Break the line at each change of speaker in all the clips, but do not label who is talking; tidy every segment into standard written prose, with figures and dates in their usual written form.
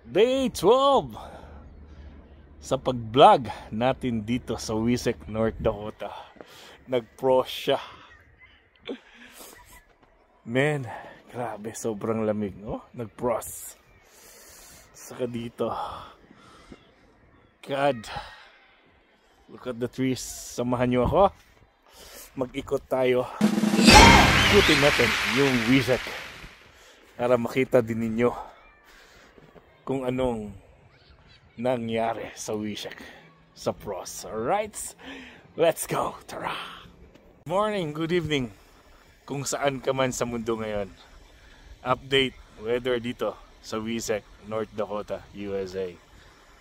Day 12 sa pag-vlog natin dito sa Wesek, North Dakota. Nag-pro siya. Man, grabe, sobrang lamig, no? Nag-pros. Saka dito. God. Look at the trees. Samahan nyo ako. Mag-ikot tayo. Ikutin natin yung Wesek para makita din ninyo kung anong nangyari sa Wesek, sa pros. Alright, let's go. Tara! Good morning, good evening, kung saan ka man sa mundo ngayon. Update weather dito sa Wesek, North Dakota, USA.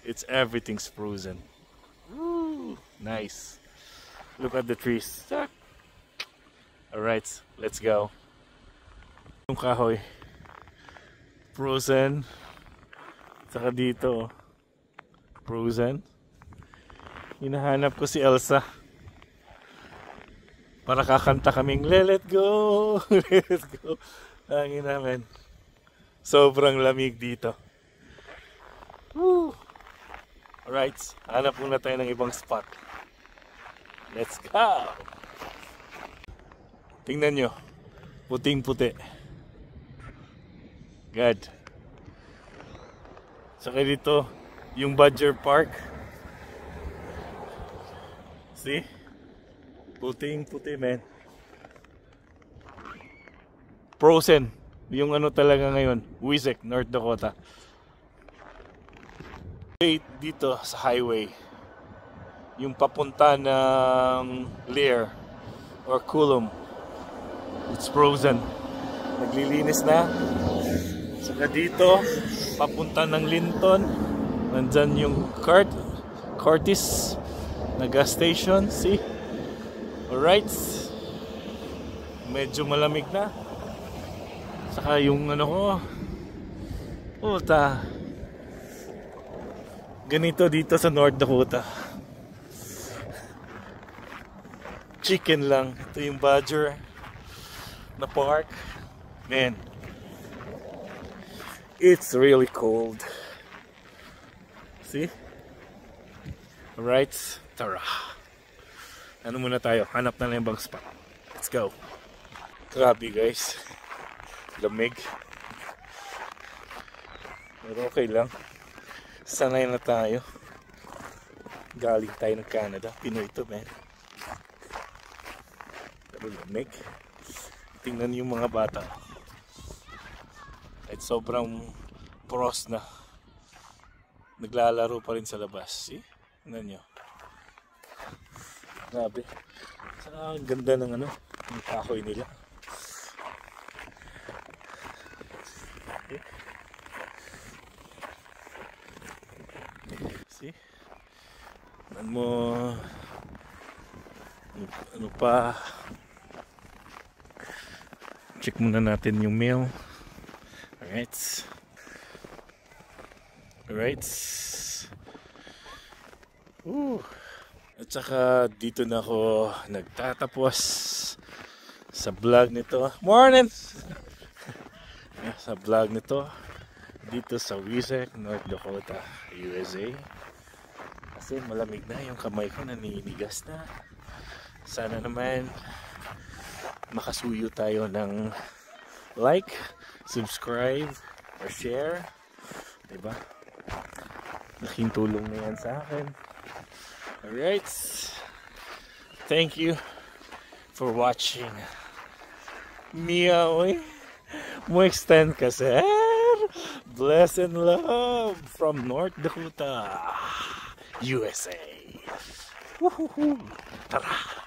It's everything's frozen. Woo! Nice. Look at the trees. Alright, let's go. Yung kahoy frozen. Saka dito frozen. Hinahanap ko si Elsa para kakanta kaming let go. Let's go. Hangin namin. Sobrang lamig dito. Woo. Alright, hanap muna tayo ng ibang spot. Let's go. Tingnan nyo, puting puti. God. Saka dito yung Badger Park. See? Puting puti, man. Frozen. Yung ano talaga ngayon, Wesek, North Dakota. Dito sa highway, yung papunta ng Lear or Coulomb, it's frozen. Naglilinis na. Saka dito papunta ng Linton, nandyan yung Curtis na gas station. See? Alright, medyo malamig na. Saka yung ano ko, puta, ganito dito sa North Dakota. Chicken lang. Ito yung Badger na park. Man, it's really cold. See? Alright, tara. Ano muna tayo? Hanap na lang yung bang spot. Let's go. Grabe guys. Lamig. Pero okay lang. Sanay na tayo. Galing tayo ng Canada. Pinoy ito, man. Pero lamig. Tingnan yung mga bata. At sobrang pros na. Naglalaro pa rin sa labas. See? Tingnan nyo. Grabe. Saka ang ganda ng ano, yung kahoy nila. Okay. See? Tingnan mo. Ano pa? Check muna natin yung mail. Alright. Alright. At saka dito na ako nagtatapos sa vlog nito. Morning! Sa vlog nito dito sa Wesek, North Dakota, USA. Kasi malamig na yung kamay ko, naninigas na. Sana naman makasuyo tayo ng like, subscribe, or share. Diba? Laking tulong na yan sa akin. Alright. Thank you for watching. Meow. Mo extend ka, sir. Bless and love from North Dakota, USA. Woohoo! Tara!